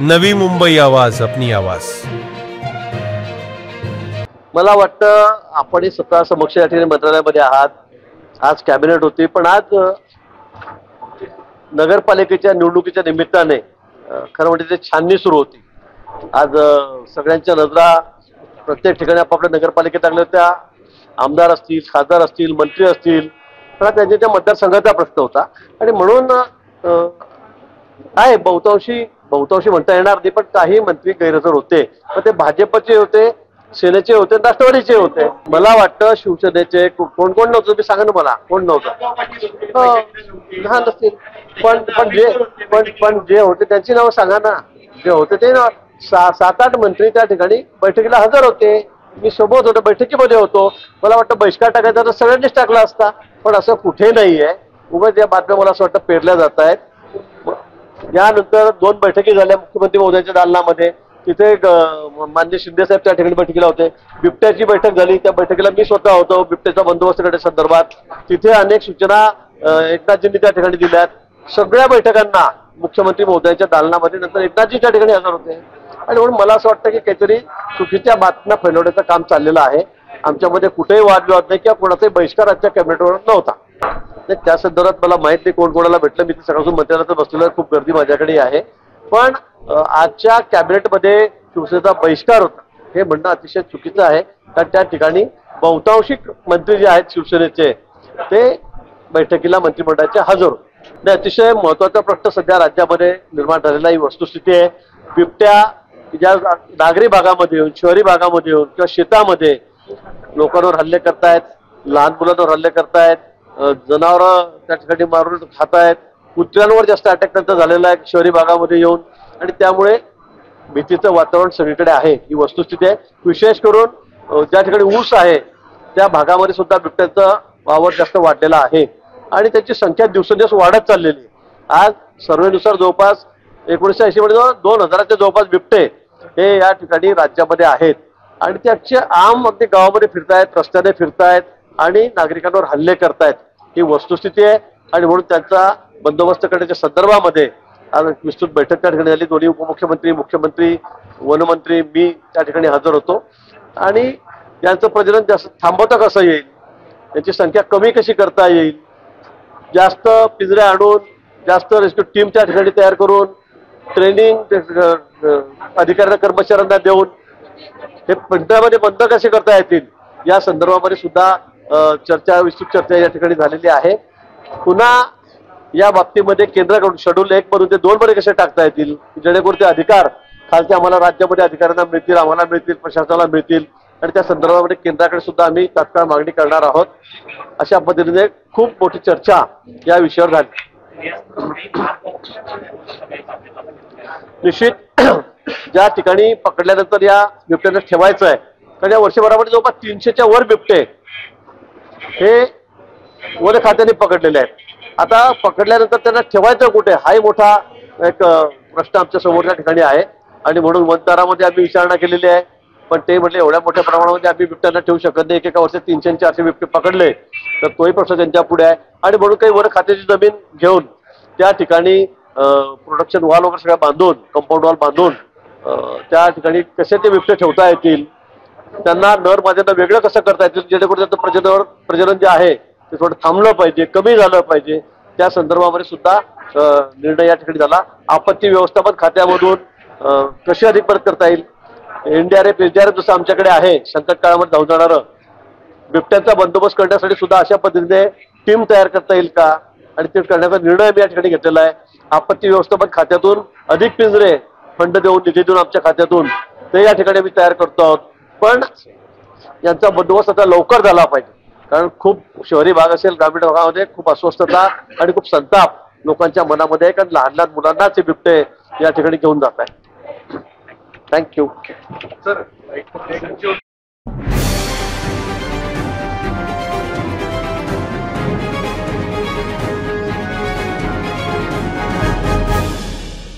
नवी मुंबई आवाज, अपनी आवाज। मला वाटतं आपण स्वतः समक्ष या ठिकाणी मंत्रालयामध्ये आहात। आज कॅबिनेट होती, पण आज नगरपालिकेच्या निवडणुकीच्या निमित्ताने खरं म्हणजे ते छाननी सुरू होती। आज सगळ्यांच्या नजरा प्रत्येक ठिकाणी आपापल्या नगरपालिकेत लागल्या होत्या। आमदार असतील, खासदार असतील, मंत्री असतील, पण त्यांच्या मतदारसंघाचा प्रश्न होता आणि म्हणून काय बहुतांशी म्हणता येणार नाही, पण काही मंत्री गैरहजर होते। पण ते भाजपचे होते, सेनेचे होते, राष्ट्रवादीचे होते। मला वाटतं शिवसेनेचे कोण कोण नव्हतं, मी सांगा ना मला कोण नव्हतं। लहान असतील पण जे होते त्यांची नावं सांगा ना। जे होते ते 7-8 मंत्री त्या ठिकाणी बैठकीला हजर होते। मी सोबत होतो, बैठकीमध्ये होतो। मला वाटतं बहिष्कार टाकायचा तर सगळ्यांनीच टाकला असता, पण असं कुठे नाहीये। उगाच या बातम्या मला असं वाटतं पेरल्या जात आहेत। यानंतर 2 बैठकी झाल्या मुख्यमंत्री महोदयांच्या दालनामध्ये। तिथे माननीय शिंदे साहेब त्या ठिकाणी बैठकीला होते। बिबट्याची बैठक झाली, त्या बैठकीला मी स्वतः होतो बिबट्याचा बंदोबस्त करण्याच्या संदर्भात। तिथे अनेक सूचना एकनाथजींनी त्या ठिकाणी दिल्यात। सगळ्या बैठकांना मुख्यमंत्री महोदयांच्या दालनामध्ये नंतर एकनाथजी त्या ठिकाणी हजर होते आणि म्हणून मला असं वाटतं की काहीतरी चुकीच्या बातम्या फैलवण्याचं काम चाललेलं आहे। आमच्यामध्ये कुठेही वादविवाद नाही किंवा कोणाचाही बहिष्कार आजच्या कॅबिनेटवर नव्हता। त्या संदर्भात मला माहित नाही कोण कोणाला भेटलं। मी सकाळपासून मंत्र्यालयात बसलेलो आहे, खूप गर्दी माझ्याकडे आहे। पण आजच्या कॅबिनेटमध्ये शिवसेनेचा बहिष्कार होता हे म्हणणं अतिशय चुकीचं आहे, कारण त्या ठिकाणी बहुतांशी मंत्री जे आहेत शिवसेनेचे ते बैठकीला मंत्रिमंडळाचे हजर होते। अतिशय महत्वाचा प्रश्न सध्या राज्यामध्ये निर्माण झालेला ही वस्तुस्थिती आहे। बिबट्या ज्या नागरी भागामध्ये येऊन, शहरी भागामध्ये येऊन किंवा शेतामध्ये लोकांवर हल्ले करतायत, लहान मुलांवर हल्ले करतायत, जनावरं त्या ठिकाणी मारून खातायत, कुत्र्यांवर जास्त अटॅक त्यांचा झालेला आहे शहरी भागामध्ये येऊन, आणि त्यामुळे भीतीचं वातावरण सगळीकडे आहे। ही वस्तुस्थिती आहे। विशेष करून ज्या ठिकाणी ऊस आहे त्या भागामध्ये सुद्धा बिबट्याचा वावर जास्त वाढलेला आहे आणि त्याची संख्या दिवसेंदिवस वाढत चाललेली आहे। आज सर्वेनुसार जवळपास 1980 मध्ये 2000च्या जवळपास बिबटे हे या ठिकाणी राज्यामध्ये आहेत आणि ते अक्षय आम अगदी गावामध्ये फिरतायत, रस्त्याने फिरतायत आणि नागरिकांवर हल्ले करतायत। ही वस्तुस्थिती आहे आणि म्हणून त्यांचा बंदोबस्त करण्याच्या संदर्भामध्ये आज विस्तृत बैठक त्या ठिकाणी झाली। दोन्ही उपमुख्यमंत्री, मुख्यमंत्री, वनमंत्री, मी त्या ठिकाणी हजर होतो आणि यांचं प्रजनन जास्त थांबवता कसं येईल, याची संख्या कमी कशी करता येईल, जास्त पिंजरे आणून जास्त रेस्क्यू टीम त्या ठिकाणी तयार करून ट्रेनिंग अधिकाऱ्यांना, कर्मचाऱ्यांना देऊन हे पिंजऱ्यामध्ये बंद कसे करता येतील या संदर्भामध्ये सुद्धा विस्तृत चर्चा या ठिकाणी झालेली आहे। पुन्हा या बाबतीमध्ये केंद्राकडून शेड्यूल 1 मधून ते 2 मध्ये कसे टाकता येतील, जेणेकरून ते अधिकार खालचे आम्हाला राज्यामध्ये अधिकाऱ्यांना मिळतील, आम्हाला मिळतील, प्रशासनाला मिळतील आणि त्या संदर्भामध्ये केंद्राकडे सुद्धा आम्ही तात्काळ मागणी करणार आहोत। अशा पद्धतीने खूप मोठी चर्चा या विषयावर झाली। निश्चित ज्या ठिकाणी पकडल्यानंतर या बिबट्यांना ठेवायचं आहे, कारण या वर्षभरामध्ये जवळपास 300च्या वर बिबटे हे वन खात्याने पकडलेले आहेत। आता पकडल्यानंतर त्यांना ठेवायचं कुठे हाही मोठा एक प्रश्न आमच्या समोरच्या ठिकाणी आहे आणि म्हणून वनतारामध्ये आम्ही विचारणा केलेली आहे, पण ते म्हटले एवढ्या मोठ्या प्रमाणामध्ये आम्ही बिबट्यांना ठेवू शकत नाही। एका वर्षात 300-400 बिबटे पकडले तर तोही प्रश्न त्यांच्या पुढे आहे आणि म्हणून काही वन खात्याची जमीन घेऊन त्या ठिकाणी प्रोडक्शन वॉल वगैरे सगळं बांधून, कंपाऊंड वॉल बांधून त्या ठिकाणी कसे ते बिबटे ठेवता येतील, त्यांना नर माद्यांना वेगळं कसं करता येतील, जेणेकरून त्यांचं प्रजनन जे आहे ते थोडं थांबलं पाहिजे, कमी झालं पाहिजे, त्या संदर्भामध्ये सुद्धा निर्णय या ठिकाणी झाला। आपत्ती व्यवस्थापन खात्यामधून कशी अधिक परत करता येईल, NDRF जसं आमच्याकडे आहे संकट काळामध्ये धावून जाणारं, बिबट्यांचा बंदोबस्त करण्यासाठी सुद्धा अशा पद्धतीने टीम तयार करता येईल का, आणि ते करण्याचा निर्णय मी या ठिकाणी घेतलेला आहे। आपत्ती व्यवस्थापन खात्यातून अधिक पिंजरे फंड देऊन, निधी देऊन आमच्या खात्यातून ते या ठिकाणी आम्ही तयार करतो आहोत। पण यांचा बंदोबस्त आता लवकर झाला पाहिजे, कारण खूप शहरी भाग असेल, ग्रामीण भागामध्ये खूप अस्वस्थता आणि खूप संताप लोकांच्या मनामध्ये आहे, कारण लहान लहान मुलांनाच हे बिबटे या ठिकाणी घेऊन जात आहे। Thank you sir.